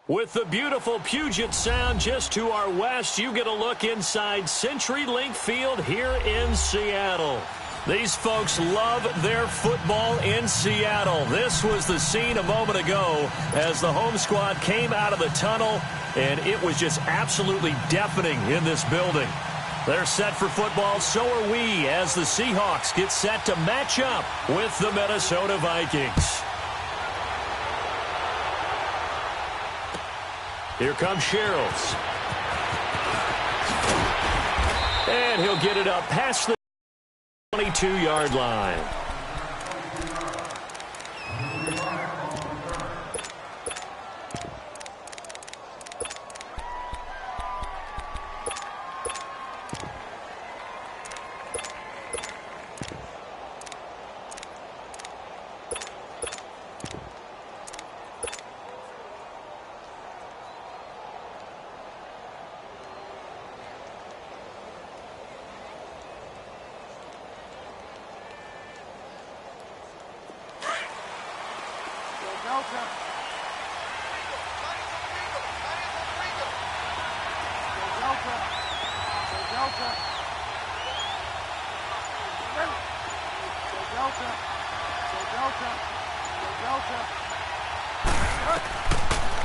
With the beautiful Puget Sound just to our west, you get a look inside CenturyLink Field here in Seattle. These folks love their football in Seattle. This was the scene a moment ago as the home squad came out of the tunnel, and it was just absolutely deafening in this building. They're set for football, so are we, as the Seahawks get set to match up with the Minnesota Vikings. Here comes Sherrills. And he'll get it up past the 22-yard line.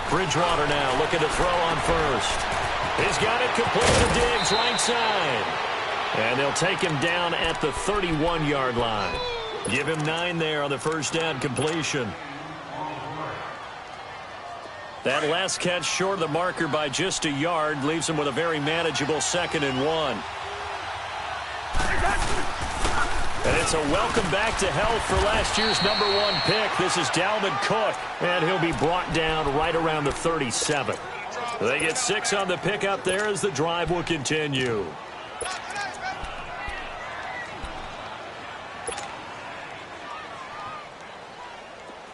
Bridgewater now looking to throw on first. He's got it complete to Diggs, right side. And they'll take him down at the 31-yard line. Give him 9 there on the first down completion. That last catch short of the marker by just a yard leaves him with a very manageable 2nd and 1. And it's a welcome back to health for last year's #1 pick. This is Dalvin Cook, and he'll be brought down right around the 37. They get 6 on the pickup there as the drive will continue.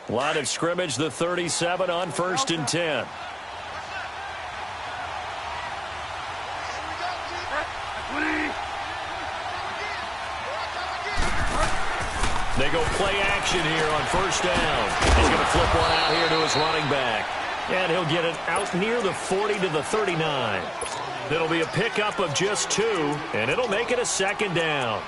Line of scrimmage, the 37 on 1st and 10. They go play action here on 1st down. He's going to flip one out here to his running back. And he'll get it out near the 40 to the 39. It'll be a pickup of just 2, and it'll make it a 2nd down.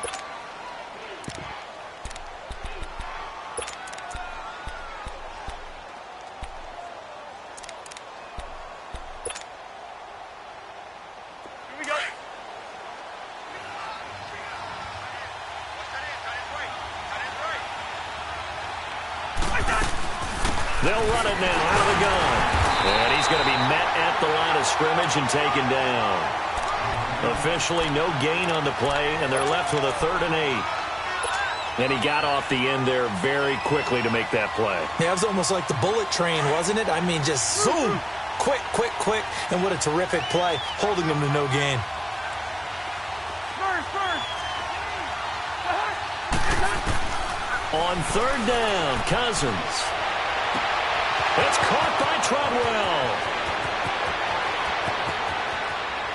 They'll run it now out of the gun. And he's going to be met at the line of scrimmage and taken down. Officially no gain on the play, and they're left with a 3rd and 8. And he got off the end there very quickly to make that play. Yeah, it was almost like the bullet train, wasn't it? I mean, just zoom, quick, quick, quick, and what a terrific play, holding him to no gain. On 3rd down, Cousins. It's caught by Treadwell.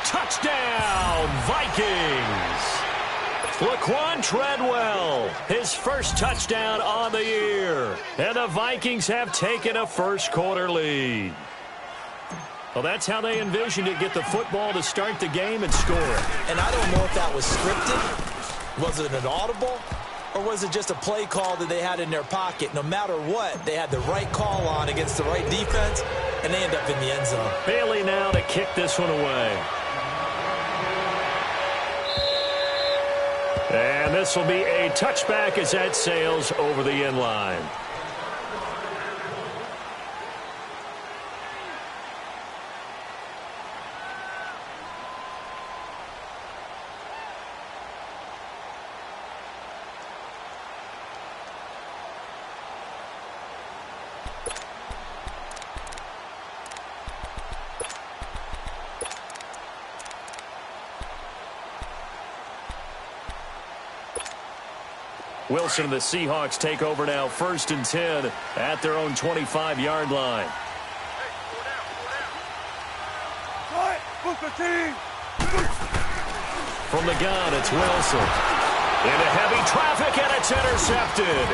Touchdown, Vikings. Laquan Treadwell, his first touchdown on the year. And the Vikings have taken a first-quarter lead. Well, that's how they envisioned it, get the football to start the game and score it. And I don't know if that was scripted. Was it an audible? Or was it just a play call that they had in their pocket? No matter what, they had the right call on against the right defense, and they end up in the end zone. Bailey now to kick this one away. And this will be a touchback as that sails over the end line. Wilson and the Seahawks take over now, 1st and 10 at their own 25-yard line. From the gun, it's Wilson. Into heavy traffic, and it's intercepted.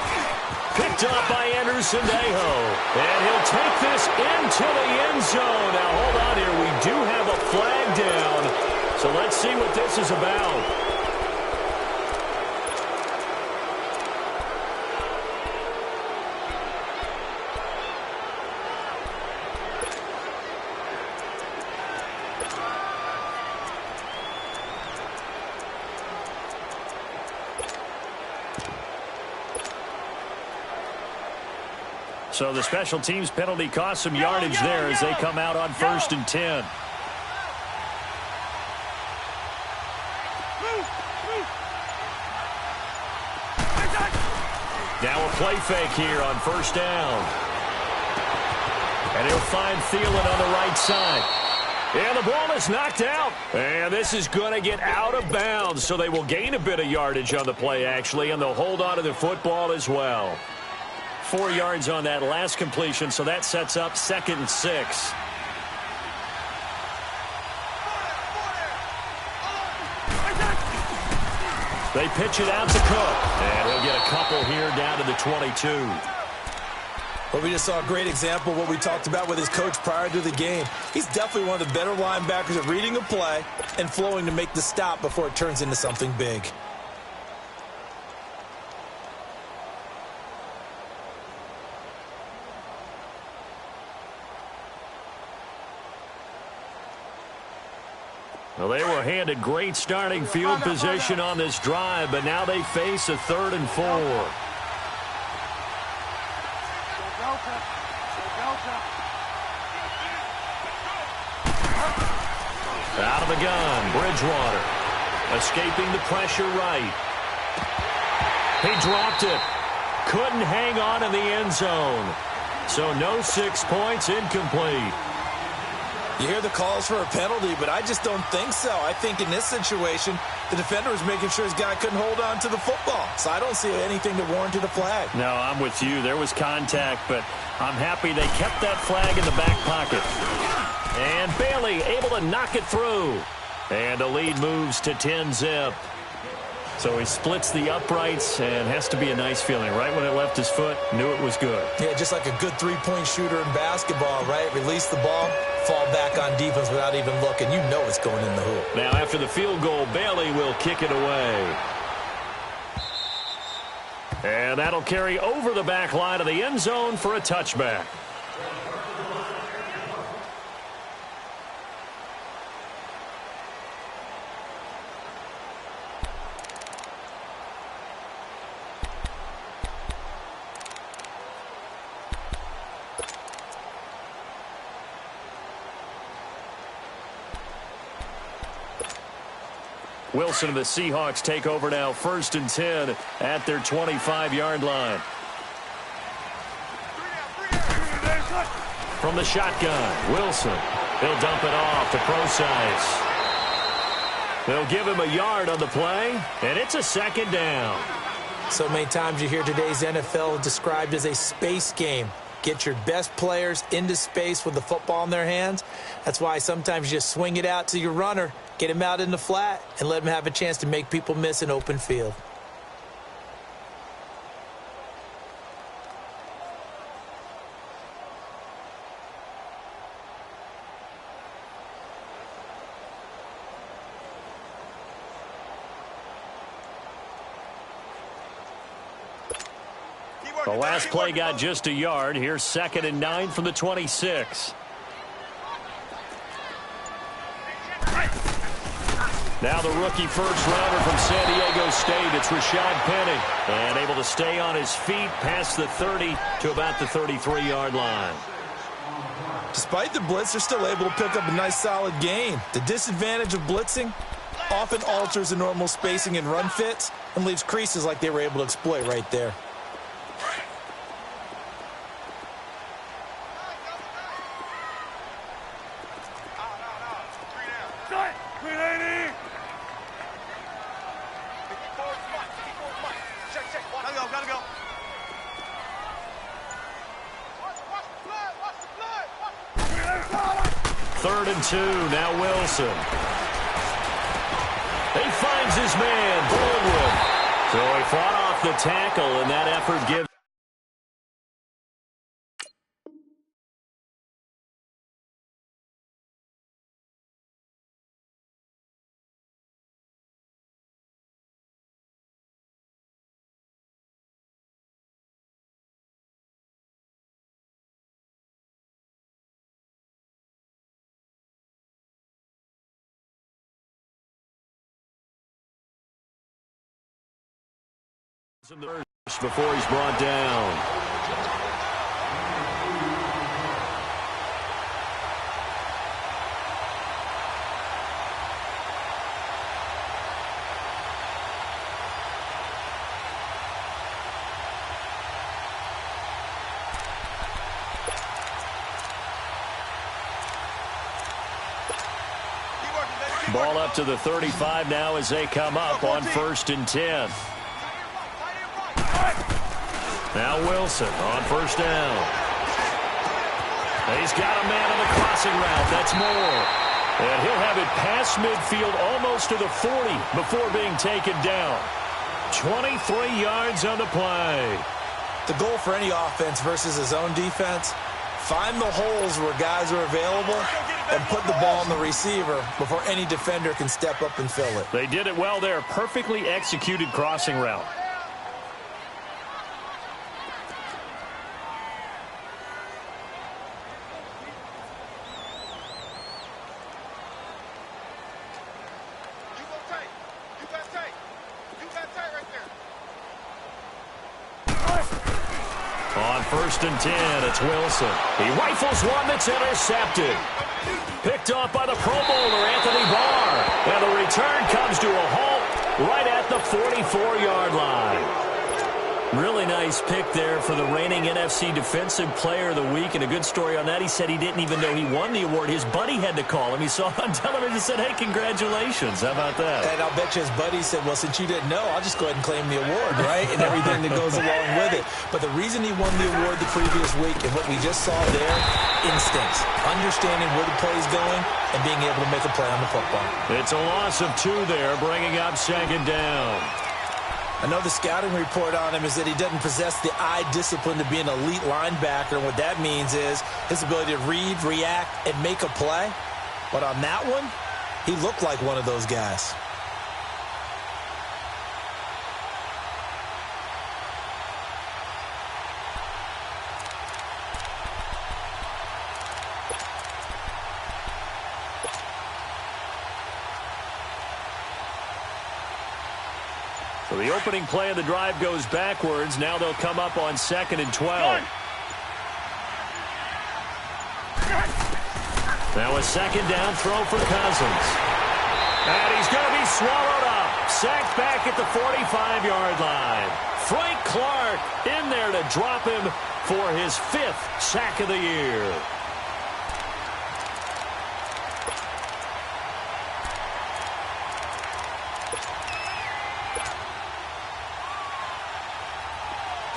picked up by Anderson-Dejo. And he'll take this into the end zone. Now, hold on here. We do have a flag down. So let's see what this is about. So the special teams penalty cost some yardage there as they come out on 1st and 10. Now a play fake here on 1st down. And he'll find Thielen on the right side. And the ball is knocked out. And this is going to get out of bounds. So they will gain a bit of yardage on the play, actually, and they'll hold on to the football as well. 4 yards on that last completion, so that sets up 2nd and 6. They pitch it out to Cook, and he'll get a couple here down to the 22. Well, we just saw a great example of what we talked about with his coach prior to the game. He's definitely one of the better linebackers at reading a play and flowing to make the stop before it turns into something big. Well, they were handed great starting field position on this drive, but now they face a 3rd and 4. Out of the gun, Bridgewater. Escaping the pressure right. He dropped it. Couldn't hang on in the end zone. So no 6 points, incomplete. You hear the calls for a penalty, but I just don't think so. I think in this situation, the defender was making sure his guy couldn't hold on to the football. So I don't see anything that warranted a flag. No, I'm with you. There was contact, but I'm happy they kept that flag in the back pocket. And Bailey able to knock it through. And the lead moves to 10-zip. So he splits the uprights, and has to be a nice feeling. Right when it left his foot, knew it was good. Yeah, just like a good three-point shooter in basketball, right? Release the ball, fall back on defense without even looking. You know it's going in the hoop. Now after the field goal, Bailey will kick it away. And that'll carry over the back line of the end zone for a touchback. Wilson and the Seahawks take over now, 1st and 10 at their 25-yard line. From the shotgun, Wilson. He'll dump it off to Procise. They'll give him a yard on the play, and it's a 2nd down. So many times you hear today's NFL described as a space game. Get your best players into space with the football in their hands. That's why sometimes you just swing it out to your runner, get him out in the flat, and let him have a chance to make people miss an open field. The last play got just a yard. Here's 2nd and 9 from the 26. Now the rookie first-rounder from San Diego State. It's Rashad Penny. And able to stay on his feet past the 30 to about the 33-yard line. Despite the blitz, they're still able to pick up a nice, solid gain. The disadvantage of blitzing often alters the normal spacing and run fits and leaves creases like they were able to exploit right there. Third and 2, now Wilson. He finds his man, Baldwin. So he fought off the tackle, and that effort gives Before he's brought down. Ball up to the 35 now as they come up on 1st and 10. Now Wilson on 1st down. He's got a man on the crossing route. That's Moore. And he'll have it past midfield almost to the 40 before being taken down. 23 yards on the play. The goal for any offense versus his own defense, find the holes where guys are available and put the ball on the receiver before any defender can step up and fill it. They did it well there. Perfectly executed crossing route. On 1st and 10, it's Wilson. He rifles one that's intercepted. Picked off by the Pro Bowler, Anthony Barr. And the return comes to a halt right at the 44-yard line. Really nice pick there for the reigning NFC Defensive Player of the Week. And a good story on that. He said he didn't even know he won the award. His buddy had to call him. He saw it on television and said, hey, congratulations. How about that? And I'll bet you his buddy said, well, since you didn't know, I'll just go ahead and claim the award, right? And everything that goes along with it. But the reason he won the award the previous week and what we just saw there, instincts, understanding where the play is going and being able to make a play on the football. It's a loss of 2 there, bringing up 2nd down. I know the scouting report on him is that he doesn't possess the eye discipline to be an elite linebacker. And what that means is his ability to read, react, and make a play. But on that one, he looked like one of those guys. So the opening play of the drive goes backwards. Now they'll come up on 2nd and 12. Now a 2nd down throw for Cousins. And he's going to be swallowed up. Sacked back at the 45-yard line. Frank Clark in there to drop him for his 5th sack of the year.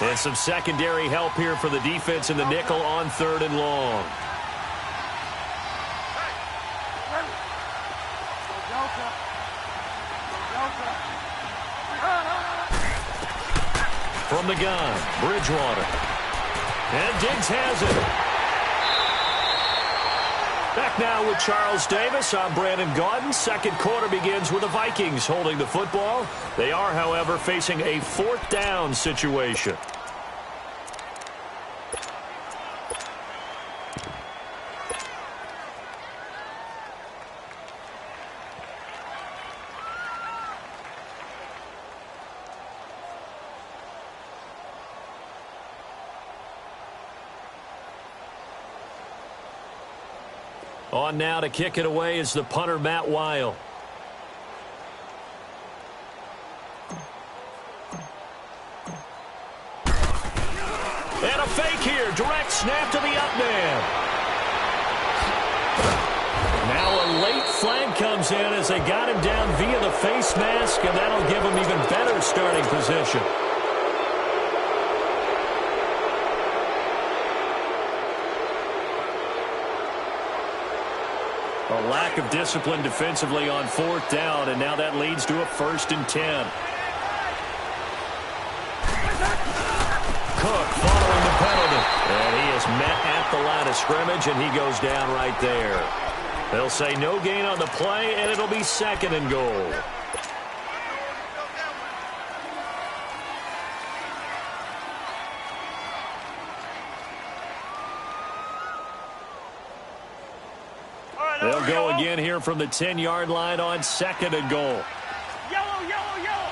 And some secondary help here for the defense in the nickel on 3rd and long. From the gun, Bridgewater. And Diggs has it. Back now with Charles Davis. I'm Brandon Gaudin. 2nd quarter begins with the Vikings holding the football. They are, however, facing a 4th down situation. On now to kick it away is the punter, Matt Weil. And a fake here. Direct snap to the up man. Now a late flag comes in as they got him down via the face mask, and that'll give him even better starting position. A lack of discipline defensively on 4th down, and now that leads to a 1st and 10. Cook following the penalty. And he is met at the line of scrimmage, and he goes down right there. They'll say no gain on the play, and it'll be 2nd and goal. They'll go again here from the 10-yard line on 2nd and goal. Yellow, yellow, yellow.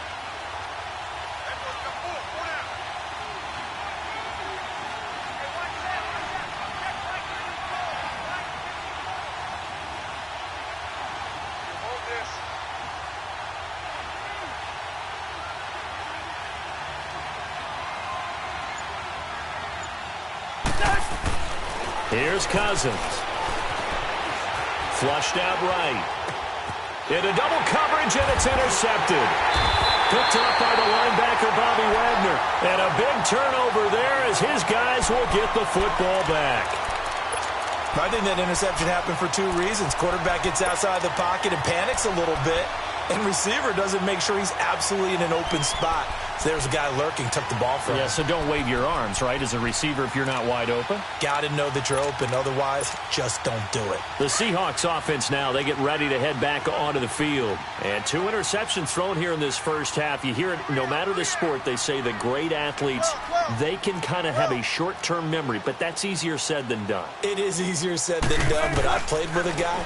Here's Cousins. Flushed out right. Into double coverage, and it's intercepted. Picked up by the linebacker, Bobby Wagner. And a big turnover there as his guys will get the football back. I think that interception happened for two reasons. Quarterback gets outside the pocket and panics a little bit, and receiver doesn't make sure he's absolutely in an open spot. So there's a guy lurking, took the ball from him. Yeah, so don't wave your arms, right, as a receiver if you're not wide open. Got to know that you're open. Otherwise, just don't do it. The Seahawks offense now, they get ready to head back onto the field. And 2 interceptions thrown here in this first half. You hear it, no matter the sport, they say the great athletes, they can kind of have a short-term memory, but that's easier said than done. It is easier said than done, but I played with a guy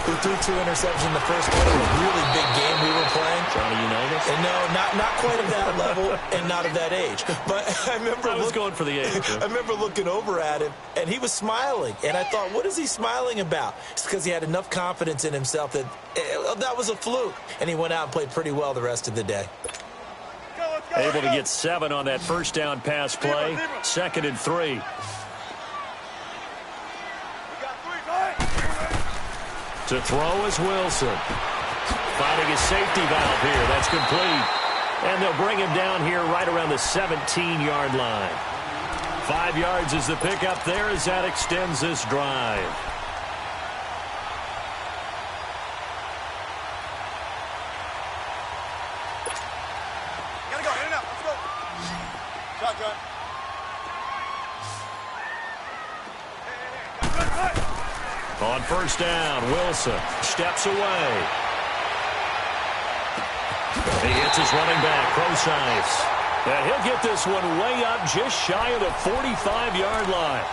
who threw 2 interceptions in the first quarter of a really big game we were playing. Johnny Unitas? And no, not quite of that level and not of that age. But I remember I was going for the age. I remember looking over at him, and he was smiling. And I thought, what is he smiling about? It's because he had enough confidence in himself that that was a fluke. And he went out and played pretty well the rest of the day. Able to get 7 on that first down pass play. 2nd and 3. To throw is Wilson. Finding his safety valve here. That's complete. And they'll bring him down here right around the 17-yard line. 5 yards is the pickup there as that extends this drive. Gotta go, in and out, let's go. Shotgun. On first down, Wilson steps away. He hits his running back, Procise. And he'll get this one way up just shy of the 45-yard line.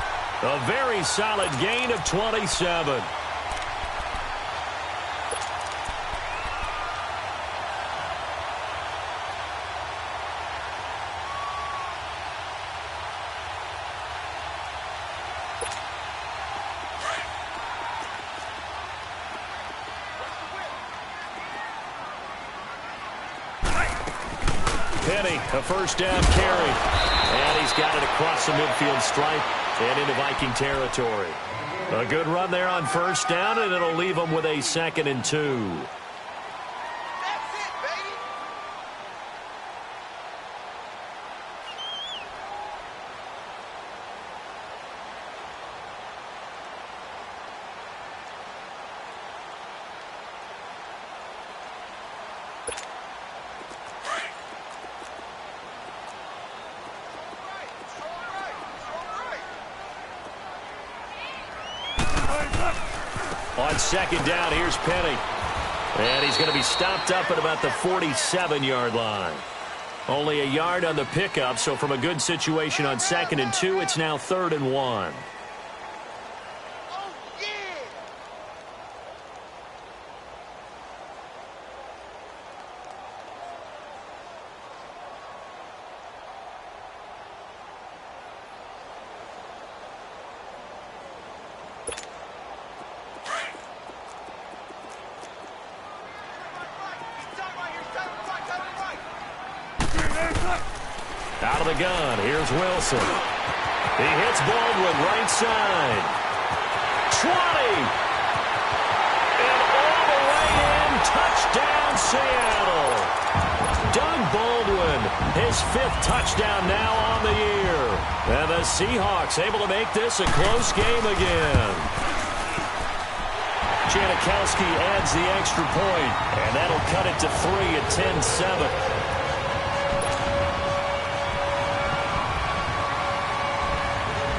A very solid gain of 27. Penny, a first down carry. And he's got it across the midfield stripe and into Viking territory. A good run there on first down, and it'll leave them with a 2nd and 2. On 2nd down, here's Penny. And he's going to be stopped up at about the 47-yard line. Only a yard on the pickup, so from a good situation on 2nd and 2, it's now 3rd and 1. Out of the gun, here's Wilson. He hits Baldwin right side. 20! And all the way in, touchdown Seattle. Doug Baldwin, his 5th touchdown now on the year. And the Seahawks able to make this a close game again. Janikowski adds the extra point, and that'll cut it to 3 at 10-7.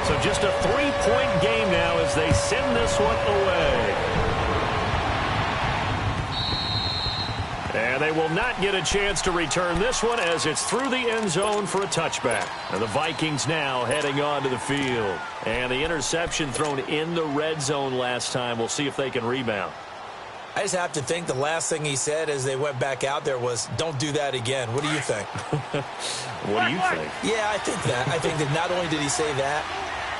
So just a 3-point game now as they send this one away. And they will not get a chance to return this one as it's through the end zone for a touchback. And the Vikings now heading onto the field. And the interception thrown in the red zone last time. We'll see if they can rebound. I just have to think the last thing he said as they went back out there was, don't do that again. What do you think? What do you think? Yeah, I think that. I think that not only did he say that,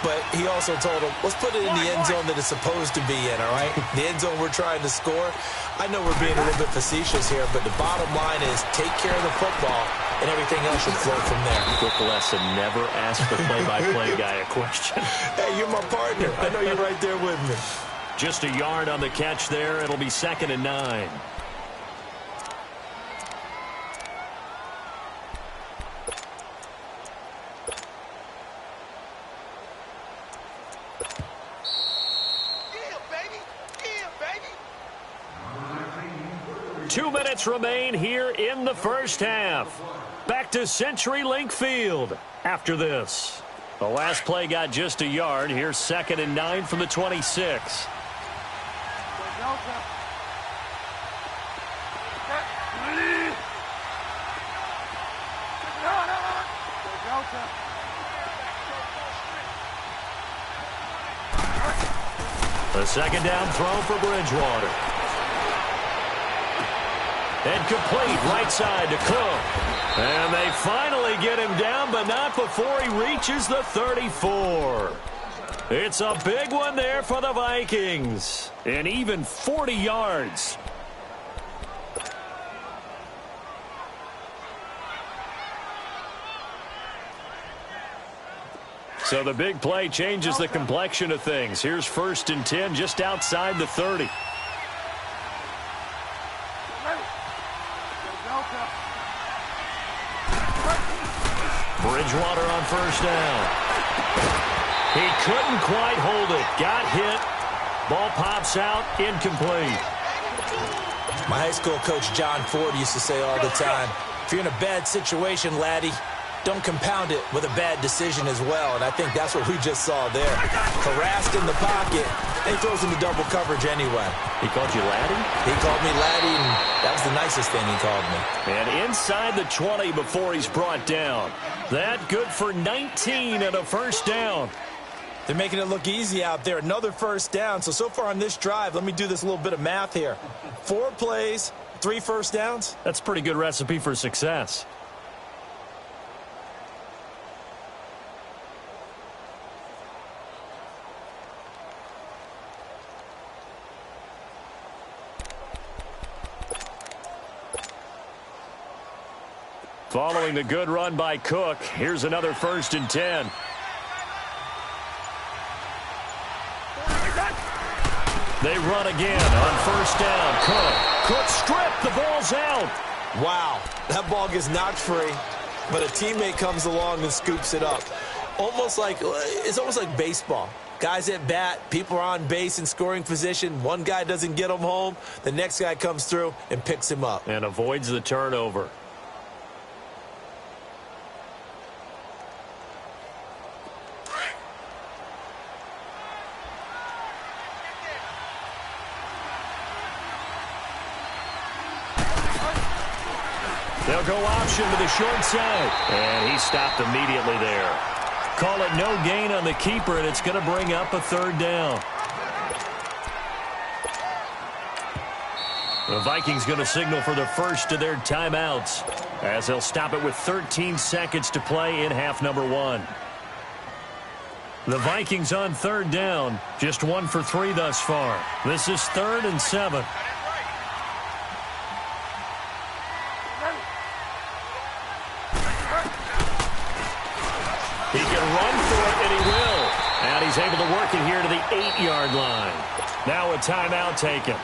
but he also told him, let's put it in the end zone that it's supposed to be in, all right? The end zone we're trying to score. I know we're being a little bit facetious here, but the bottom line is take care of the football, and everything else should flow from there. Quick lesson, never ask the play-by-play guy a question. Hey, you're my partner. I know you're right there with me. Just a yard on the catch there. It'll be 2nd and 9. Yeah, baby. Yeah, baby. 2 minutes remain here in the first half. Back to CenturyLink Field after this. The last play got just a yard. Here's 2nd and 9 from the 26. The second down throw for Bridgewater. And complete right side to Cook. And they finally get him down, but not before he reaches the 34. It's a big one there for the Vikings. And even 40 yards. So the big play changes the complexion of things. Here's 1st and 10 just outside the 30. Bridgewater on 1st down. He couldn't quite hold it. Got hit. Ball pops out. Incomplete. My high school coach, John Ford, used to say all the time, if you're in a bad situation, laddie, don't compound it with a bad decision as well. And I think that's what we just saw there. Harassed in the pocket, and he throws into double coverage anyway. He called you laddie? He called me laddie, and that was the nicest thing he called me. And inside the 20 before he's brought down. That good for 19 and a 1st down. They're making it look easy out there. Another 1st down. So far on this drive, let me do this little bit of math here. 4 plays, 3 1st downs. That's a pretty good recipe for success. Following the good run by Cook, here's another 1st and 10. They run again on 1st down. Cook stripped. The ball's out. Wow, that ball gets knocked free, but a teammate comes along and scoops it up. It's almost like baseball. Guys at bat, people are on base in scoring position. One guy doesn't get him home. The next guy comes through and picks him up. And avoids the turnover. They'll go option to the short side. And he stopped immediately there. Call it no gain on the keeper, and it's going to bring up a 3rd down. The Vikings going to signal for the first of their timeouts as they'll stop it with 13 seconds to play in half number 1. The Vikings on 3rd down, just 1 for 3 thus far. This is 3rd and 7. He can run for it, and he will. And he's able to work it here to the 8-yard line. Now a timeout taken.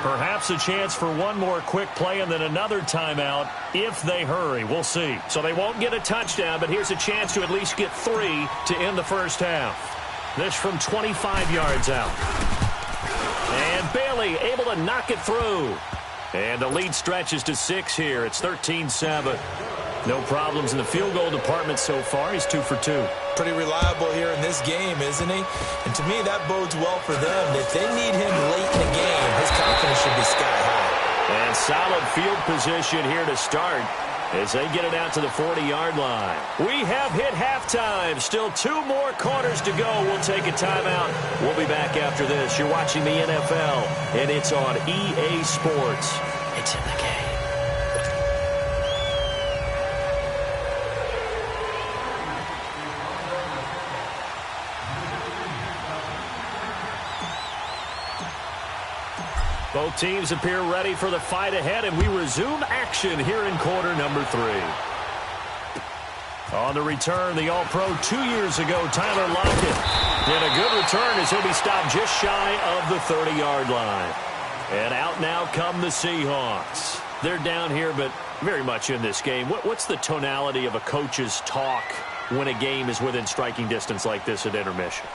Perhaps a chance for one more quick play and then another timeout if they hurry. We'll see. So they won't get a touchdown, but here's a chance to at least get 3 to end the first half. This from 25 yards out. And Bailey able to knock it through. And the lead stretches to 6 here. It's 13-7. No problems in the field goal department so far. He's 2 for 2. Pretty reliable here in this game, isn't he? And to me, that bodes well for them. If they need him late in the game, his confidence should be sky high. And solid field position here to start as they get it out to the 40-yard line. We have hit halftime. Still 2 more quarters to go. We'll take a timeout. We'll be back after this. You're watching the NFL, and it's on EA Sports. It's in the game. Both teams appear ready for the fight ahead, and we resume action here in quarter number 3. On the return, the All-Pro 2 years ago, Tyler Lockett. And a good return as he'll be stopped just shy of the 30-yard line. And out now come the Seahawks. They're down here, but very much in this game. What's the tonality of a coach's talk when a game is within striking distance like this at intermission?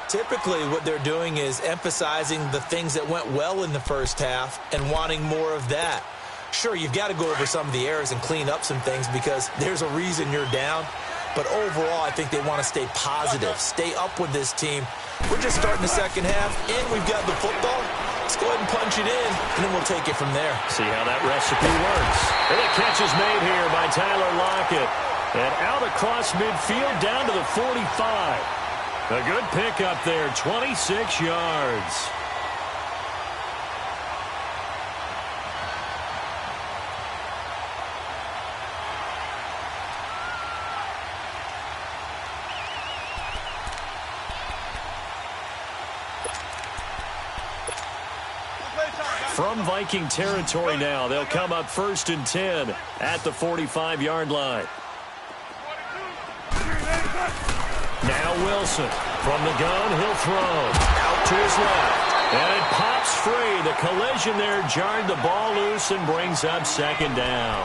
Typically, what they're doing is emphasizing the things that went well in the first half and wanting more of that. Sure, you've got to go over some of the errors and clean up some things because there's a reason you're down. But overall, I think they want to stay positive, stay up with this team. We're just starting the second half, and we've got the football. Let's go ahead and punch it in, and then we'll take it from there. See how that recipe works. And the catch is made here by Tyler Lockett. And out across midfield down to the 45. A good pickup there, 26 yards. From Viking territory now, they'll come up 1st and 10 at the 45-yard line. Now Wilson. From the gun, he'll throw. Out to his left. And it pops free. The collision there jarred the ball loose and brings up 2nd down.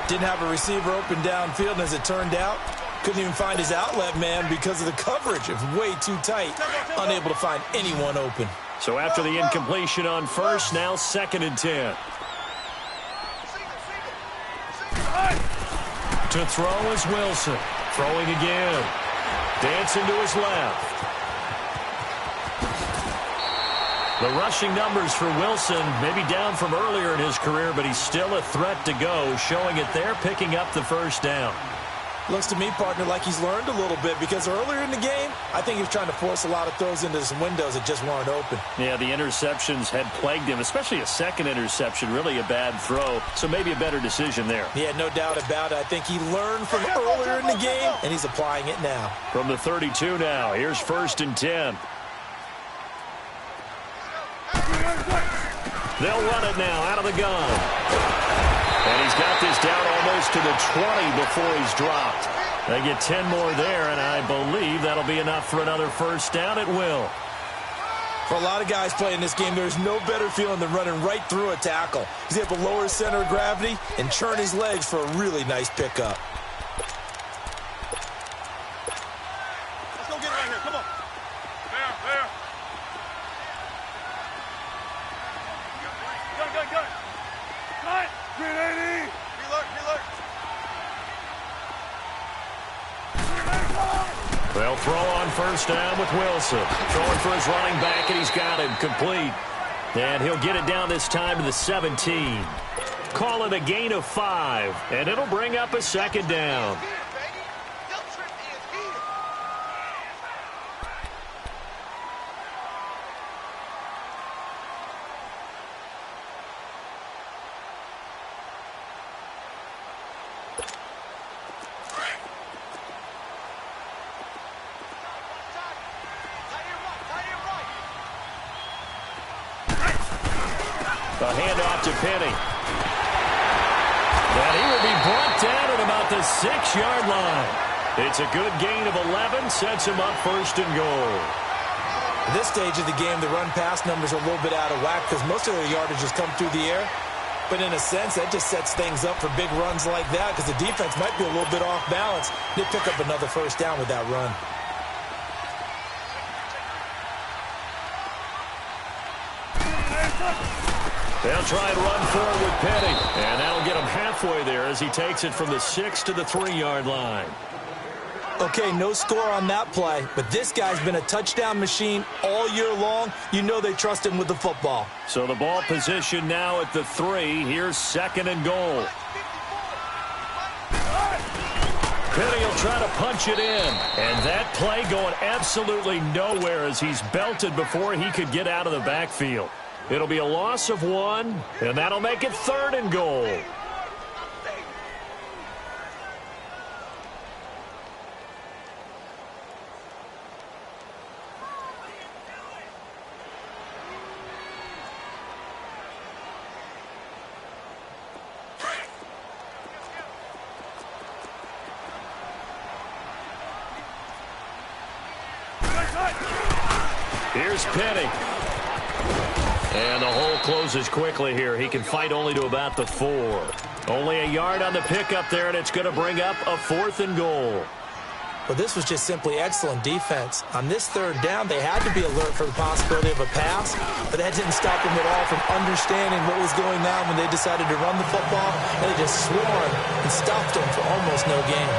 Didn't have a receiver open downfield, and as it turned out, couldn't even find his outlet man because of the coverage. It was way too tight. Unable to find anyone open. So after the incompletion on 1st, now 2nd and 10. To throw is Wilson. Throwing again. Dancing to his left. The rushing numbers for Wilson may be down from earlier in his career, but he's still a threat to go, showing it there, picking up the 1st down. Looks to me, partner, like he's learned a little bit because earlier in the game, I think he was trying to force a lot of throws into some windows that just weren't open. Yeah, the interceptions had plagued him, especially a second interception, really a bad throw, so maybe a better decision there. Yeah, no doubt about it. I think he learned from earlier in the game, and he's applying it now. From the 32 now, here's 1st and 10. They'll run it now out of the gun. And he's got this down almost to the 20 before he's dropped. They get 10 more there, and I believe that'll be enough for another 1st down. It will. For a lot of guys playing this game, there's no better feeling than running right through a tackle. He's able to lower his center of gravity and churn his legs for a really nice pickup. Let's go get it right here. Come on. There. Gun. Cut. 380. Reload. They'll throw on 1st down with Wilson. Throwing for his running back, and he's got him complete. And he'll get it down this time to the 17. Call it a gain of 5, and it'll bring up a 2nd down. A handoff to Penny. And he will be brought down at about the 6-yard line. It's a good gain of 11, sets him up 1st and goal. At this stage of the game, the run-pass numbers are a little bit out of whack because most of their yardage has come through the air. But in a sense, that just sets things up for big runs like that because the defense might be a little bit off balance. They pick up another 1st down with that run. They'll try and run forward with Penny. And that'll get him halfway there as he takes it from the 6 to the 3-yard line. Okay, no score on that play, but this guy's been a touchdown machine all year long. You know they trust him with the football. So the ball position now at the 3. Here's 2nd and goal. Penny will try to punch it in. And that play going absolutely nowhere as he's belted before he could get out of the backfield. It'll be a loss of 1, and that'll make it 3rd and goal. Here's Penny. And the hole closes quickly here. He can fight only to about the 4. Only a yard on the pickup there, and it's going to bring up a 4th and goal. Well, this was just simply excellent defense. On this 3rd down, they had to be alert for the possibility of a pass, but that didn't stop them at all from understanding what was going on when they decided to run the football, and they just swarmed and stopped them for almost no gain.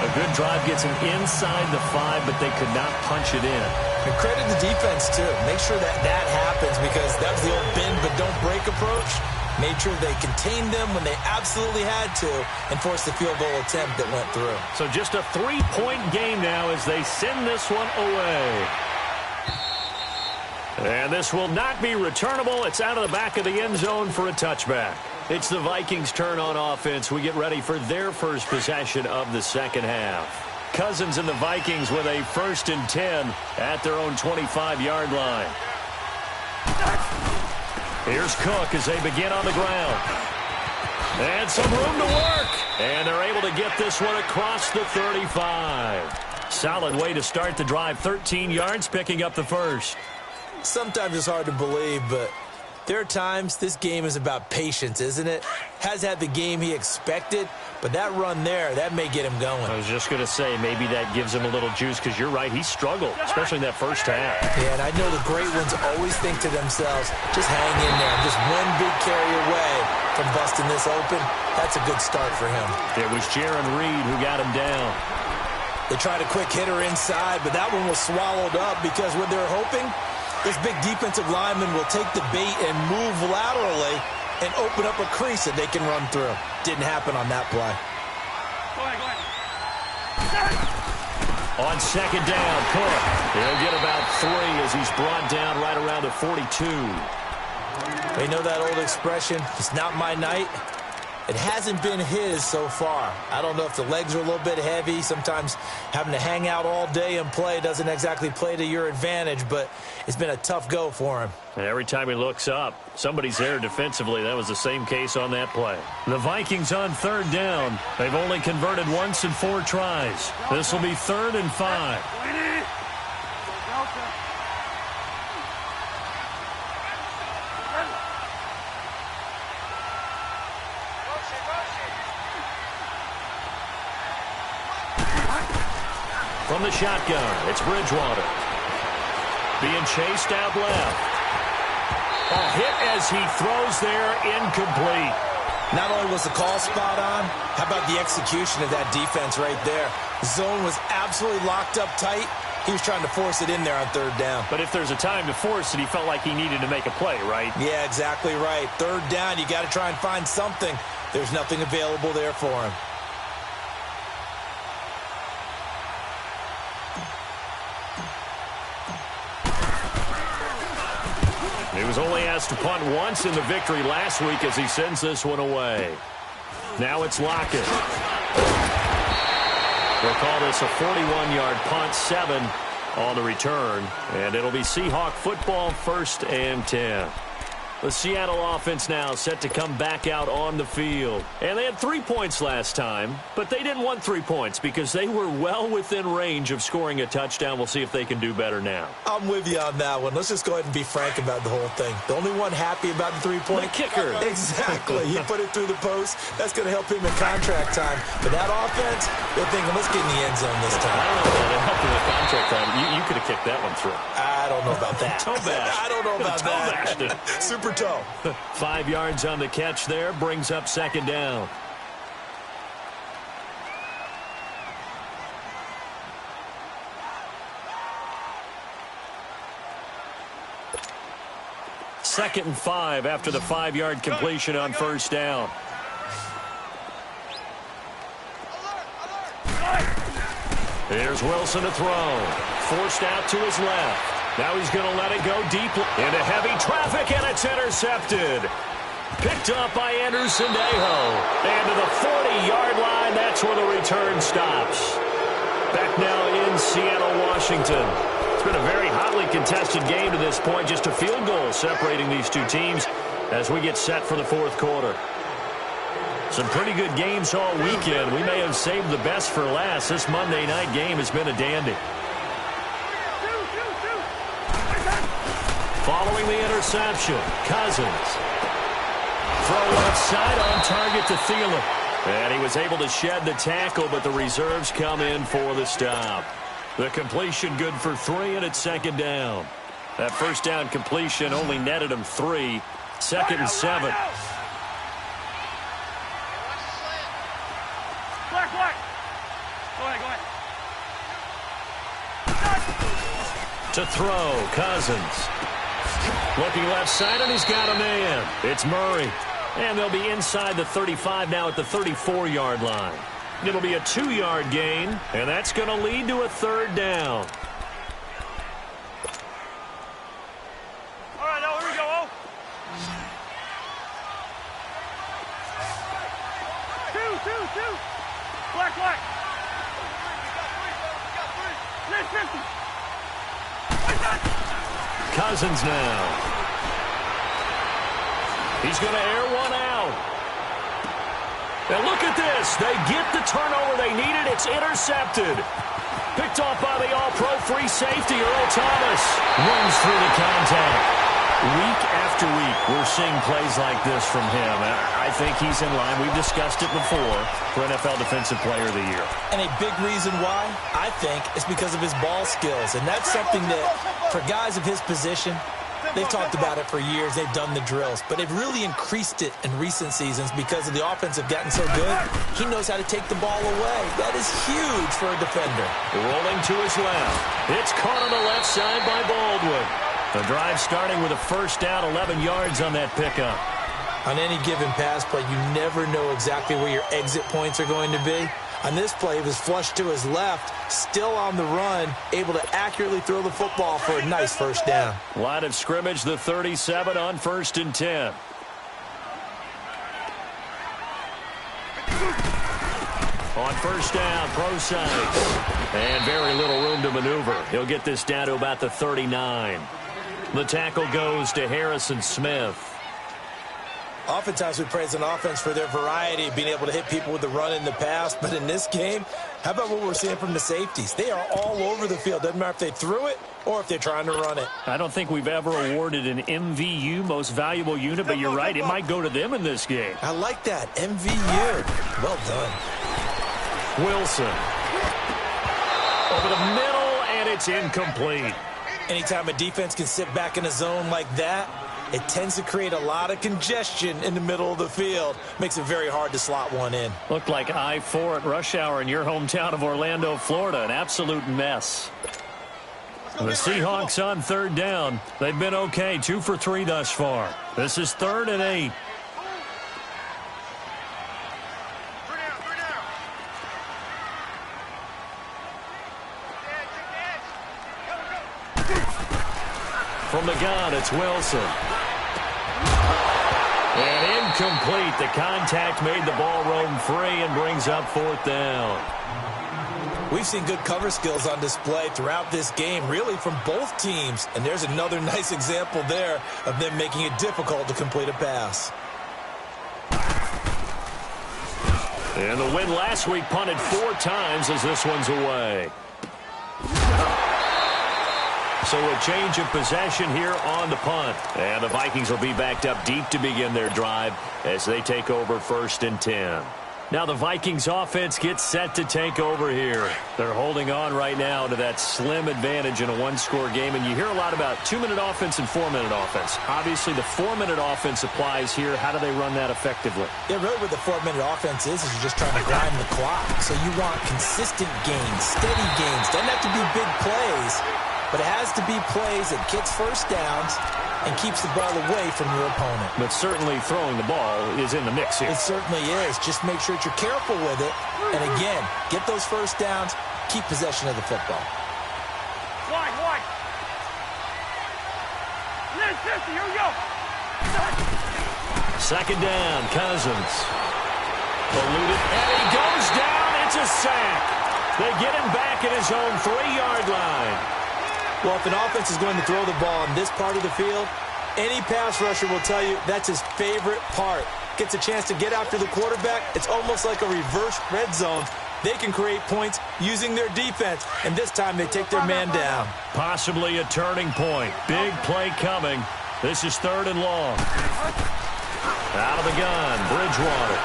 A good drive gets them inside the 5, but they could not punch it in. And credit the defense, too. Make sure that happens, because that was the old bend but don't break approach. Made sure they contained them when they absolutely had to and forced the field goal attempt that went through. So just a 3-point game now as they send this one away. And this will not be returnable. It's out of the back of the end zone for a touchback. It's the Vikings' turn on offense. We get ready for their first possession of the second half. Cousins and the Vikings with a 1st and 10 at their own 25-yard line. Here's Cook as they begin on the ground. And some room to work. And they're able to get this one across the 35. Solid way to start the drive. 13 yards, picking up the first. Sometimes it's hard to believe, but there are times this game is about patience, isn't it? Has had the game he expected, but that run there, that may get him going. I was just going to say, maybe that gives him a little juice, because you're right, he struggled, especially in that first half. Yeah, and I know the great ones always think to themselves, just hang in there. Just one big carry away from busting this open. That's a good start for him. It was Jaron Reed who got him down. They tried a quick hitter inside, but that one was swallowed up because what they're hoping, this big defensive lineman will take the bait and move laterally and open up a crease that they can run through. Didn't happen on that play. Go ahead. On second down, Cook. He'll get about 3 as he's brought down right around the 42. They know that old expression, it's not my night. It hasn't been his so far. I don't know if the legs are a little bit heavy. Sometimes having to hang out all day and play doesn't exactly play to your advantage, but it's been a tough go for him. And every time he looks up, somebody's there defensively. That was the same case on that play. The Vikings on 3rd down. They've only converted once in 4 tries. This will be 3rd and 5. From the shotgun, it's Bridgewater. Being chased out left. A hit as he throws there, incomplete. Not only was the call spot on, how about the execution of that defense right there? The zone was absolutely locked up tight. He was trying to force it in there on 3rd down. But if there's a time to force it, he felt like he needed to make a play, right? Yeah, exactly right. 3rd down, you got to try and find something. There's nothing available there for him. He was only asked to punt once in the victory last week as he sends this one away. Now it's Lockett. They'll call this a 41-yard punt, 7 on the return. And it'll be Seahawk football, 1st and 10. The Seattle offense now set to come back out on the field. And they had 3 points last time, but they didn't want 3 points because they were well within range of scoring a touchdown. We'll see if they can do better now. I'm with you on that one. Let's just go ahead and be frank about the whole thing. The only one happy about the 3-point kicker. Exactly. He put it through the post. That's going to help him in contract time. But that offense, they're thinking, let's get in the end zone this time. I don't know about that. Help him in contract time. You could have kicked that one through. I don't know about that. Toe bash. I don't know about that. Super toe. 5 yards on the catch there, brings up 2nd down. Second and 5 after the 5-yard completion on 1st down. Here's Wilson to throw. Forced out to his left. Now he's going to let it go deep into heavy traffic, and it's intercepted. Picked up by Anderson Dejo. And to the 40-yard line, that's where the return stops. Back now in Seattle, Washington. It's been a very hotly contested game to this point. Just a field goal separating these two teams as we get set for the 4th quarter. Some pretty good games all weekend. We may have saved the best for last. This Monday night game has been a dandy. Following the interception, Cousins. Throw left side on target to Thielen. And he was able to shed the tackle, but the reserves come in for the stop. The completion good for 3, and it's second down. That first down completion only netted him 3. Second and 7. To throw, Cousins. Looking left side, and he's got a man. It's Murray. And they'll be inside the 35 now at the 34-yard line. It'll be a 2-yard gain, and that's going to lead to a third down. All right, now here we go. Two. Black. We got 3. Cousins now. He's going to air one out. And look at this. They get the turnover they needed. It's intercepted. Picked off by the all-pro free safety, Earl Thomas. Runs through the contact. Week after week, we're seeing plays like this from him. I think he's in line. We've discussed it before for NFL Defensive Player of the Year. And a big reason why, I think, is because of his ball skills. And that's something that, for guys of his position, they've talked about it for years. They've done the drills. But they've really increased it in recent seasons because of the offense have gotten so good. He knows how to take the ball away. That is huge for a defender. Rolling to his left. It's caught on the left side by Baldwin. The drive starting with a first down, 11 yards on that pickup. On any given pass play, you never know exactly where your exit points are going to be. On this play, it was flushed to his left, still on the run, able to accurately throw the football for a nice first down. Line of scrimmage, the 37 on 1st and 10. On first down, pro side. And very little room to maneuver. He'll get this down to about the 39. The tackle goes to Harrison Smith. Oftentimes we praise an offense for their variety of being able to hit people with the run in the pass. But in this game, how about what we're seeing from the safeties? They are all over the field. Doesn't matter if they threw it or if they're trying to run it. I don't think we've ever awarded an MVU, most valuable unit, but you're right. It might go to them in this game. I like that. MVU. Well done. Wilson. Over the middle, and it's incomplete. Anytime a defense can sit back in a zone like that, it tends to create a lot of congestion in the middle of the field. Makes it very hard to slot one in. Looked like I-4 at rush hour in your hometown of Orlando, Florida. An absolute mess. The Seahawks on third down. They've been okay, 2 for 3 thus far. This is 3rd and 8. From the gun, it's Wilson. And incomplete. The contact made the ball roam free and brings up 4th down. We've seen good cover skills on display throughout this game, really from both teams. And there's another nice example there of them making it difficult to complete a pass. And the win last week punted 4 times as this one's away. So a change of possession here on the punt. And the Vikings will be backed up deep to begin their drive as they take over 1st and 10. Now the Vikings offense gets set to take over here. They're holding on right now to that slim advantage in a 1-score game. And you hear a lot about 2-minute offense and 4-minute offense. Obviously the 4-minute offense applies here. How do they run that effectively? Yeah, really what the 4-minute offense is you're just trying to grind the clock. So you want consistent gains, steady gains. Doesn't have to be big plays, but it has to be plays that gets first downs and keeps the ball away from your opponent. But certainly throwing the ball is in the mix here. It certainly is. Just make sure that you're careful with it. And again, get those first downs, keep possession of the football. Wide. Here we go. Second down, Cousins. Eluded, and he goes down. It's a sack. They get him back at his own 3-yard line. Well, if an offense is going to throw the ball in this part of the field, any pass rusher will tell you that's his favorite part. Gets a chance to get after the quarterback. It's almost like a reverse red zone they can create points using their defense. And this time they take their man down. Possibly a turning point. Big play coming. This is 3rd and long. Out of the gun, Bridgewater.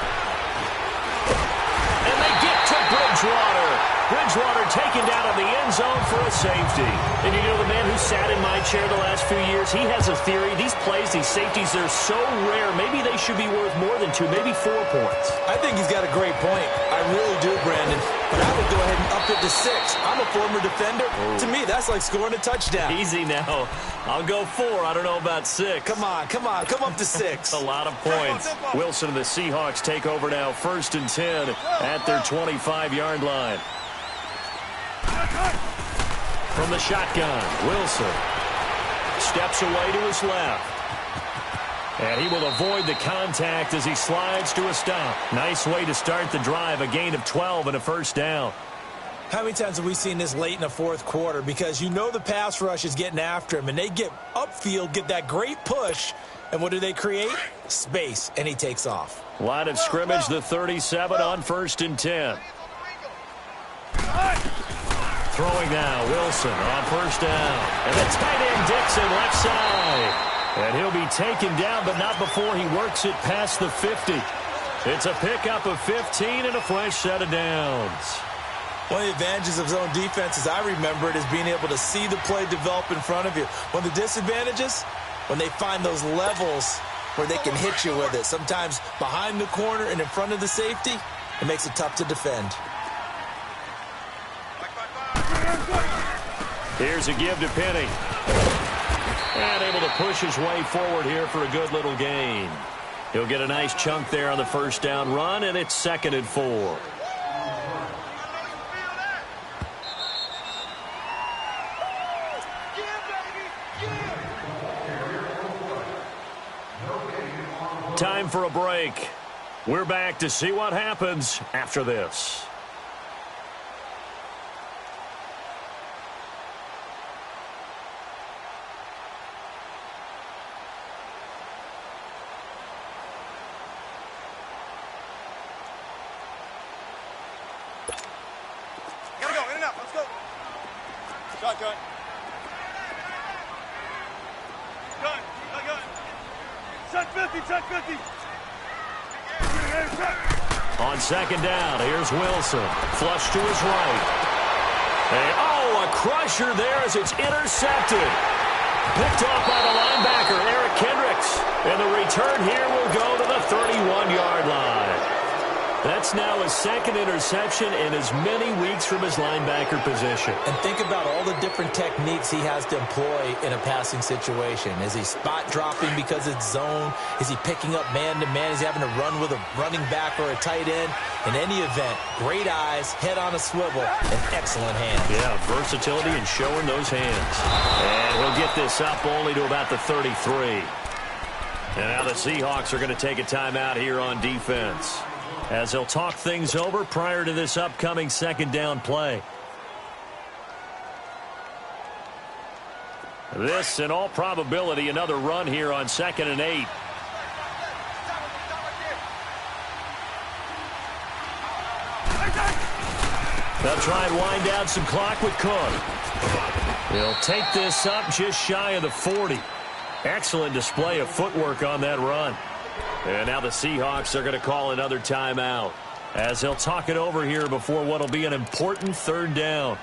And they get to Bridgewater. Bridgewater taken down in the end zone for a safety. And you know, the man who sat in my chair the last few years, he has a theory. These plays, these safeties, they're so rare. Maybe they should be worth more than 2, maybe 4 points. I think he's got a great point. I really do, Brandon. But I would go ahead and up it to 6. I'm a former defender. Ooh. To me, that's like scoring a touchdown. Easy now. I'll go 4. I don't know about 6. Come on. Come up to 6. A lot of points. Wilson and the Seahawks take over now, 1st and 10 at their 25-yard line. From the shotgun, Wilson steps away to his left. And he will avoid the contact as he slides to a stop. Nice way to start the drive, a gain of 12 and a 1st down. How many times have we seen this late in the 4th quarter? Because you know the pass rush is getting after him, and they get upfield, get that great push, and what do they create? Space, and he takes off. Line of scrimmage, the 37 on 1st and 10. Throwing now, Wilson on 1st down. And the tight end Dixon left side. And he'll be taken down, but not before he works it past the 50. It's a pickup of 15 and a fresh set of downs. One of the advantages of zone defense, as I remember it, is being able to see the play develop in front of you. One of the disadvantages, when they find those levels where they can hit you with it. Sometimes behind the corner and in front of the safety, it makes it tough to defend. Here's a give to Penny. And able to push his way forward here for a good little gain. He'll get a nice chunk there on the 1st down run, and it's 2nd and 4. Time for a break. We're back to see what happens after this. Shotgun. Gun. Check 50. On 2nd down, here's Wilson. Flush to his right. A crusher there as it's intercepted. Picked off by the linebacker, Eric Kendricks. And the return here will go to the 31-yard line. That's now his 2nd interception in as many weeks from his linebacker position. And think about all the different techniques he has to employ in a passing situation. Is he spot dropping because it's zone? Is he picking up man-to-man? Is he having to run with a running back or a tight end? In any event, great eyes, head on a swivel, and excellent hands. Yeah, versatility and showing those hands. And he'll get this up only to about the 33. And now the Seahawks are going to take a timeout here on defense, as they'll talk things over prior to this upcoming 2nd down play. This, in all probability, another run here on 2nd and 8. They'll try and wind down some clock with Cook. He'll take this up just shy of the 40. Excellent display of footwork on that run. And now the Seahawks are going to call another timeout, as they'll talk it over here before what will be an important 3rd down.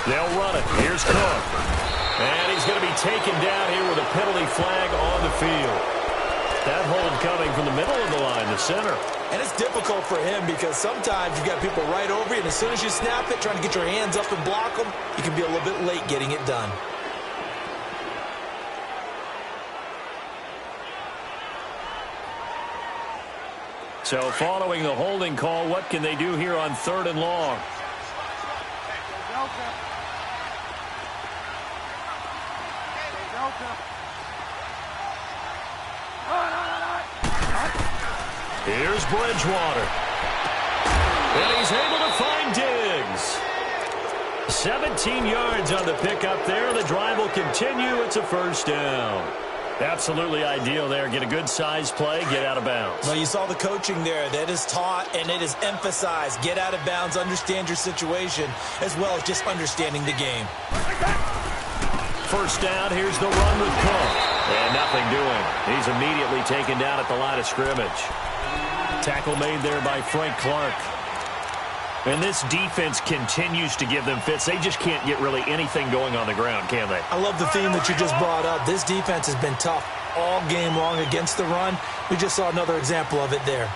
They'll run it. Here's Cook. And he's going to be taken down here with a penalty flag on the field. That hold coming from the middle of the line, the center. And it's difficult for him because sometimes you've got people right over you, and as soon as you snap it, trying to get your hands up and block them, you can be a little bit late getting it done. So following the holding call, what can they do here on 3rd and long? Here's Bridgewater. And he's able to find Diggs. 17 yards on the pickup there. The drive will continue. It's a first down. Absolutely ideal there. Get a good size play, get out of bounds. Well, you saw the coaching there. That is taught and it is emphasized. Get out of bounds, understand your situation, as well as just understanding the game. First down, here's the run with Cook. And nothing doing. He's immediately taken down at the line of scrimmage. Tackle made there by Frank Clark. And this defense continues to give them fits. They just can't get really anything going on the ground, can they? I love the theme that you just brought up. This defense has been tough all game long against the run. We just saw another example of it there.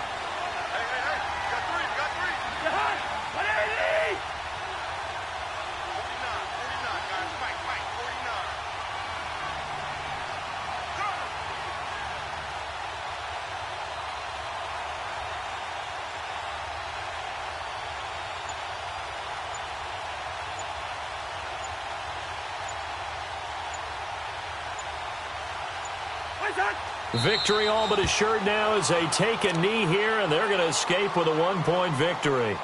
Victory all but assured now as they take a knee here, and they're going to escape with a one-point victory.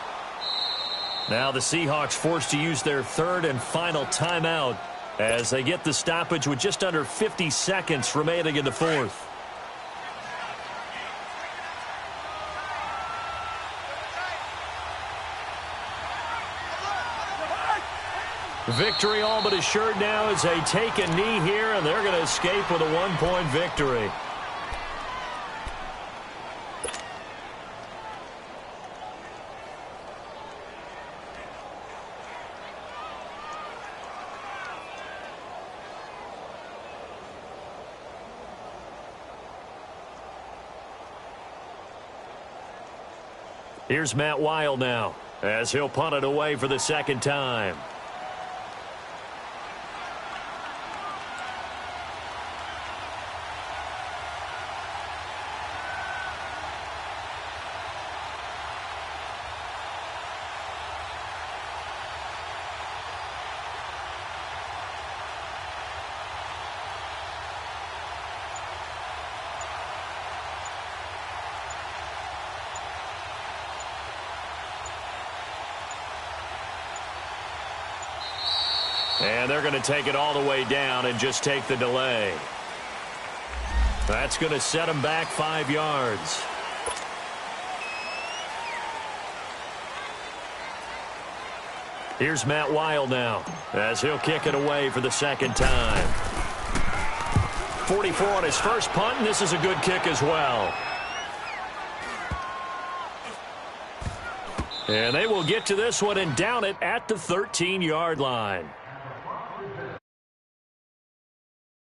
Now the Seahawks forced to use their third and final timeout as they get the stoppage with just under 50 seconds remaining in the fourth. Victory all but assured now as they take a knee here, and they're going to escape with a one-point victory. Here's Matt Wild now as he'll punt it away for the second time. And they're going to take it all the way down and just take the delay. That's going to set them back 5 yards. Here's Matt Wild now as he'll kick it away for the second time. 44 on his first punt, and this is a good kick as well. And they will get to this one and down it at the 13-yard line.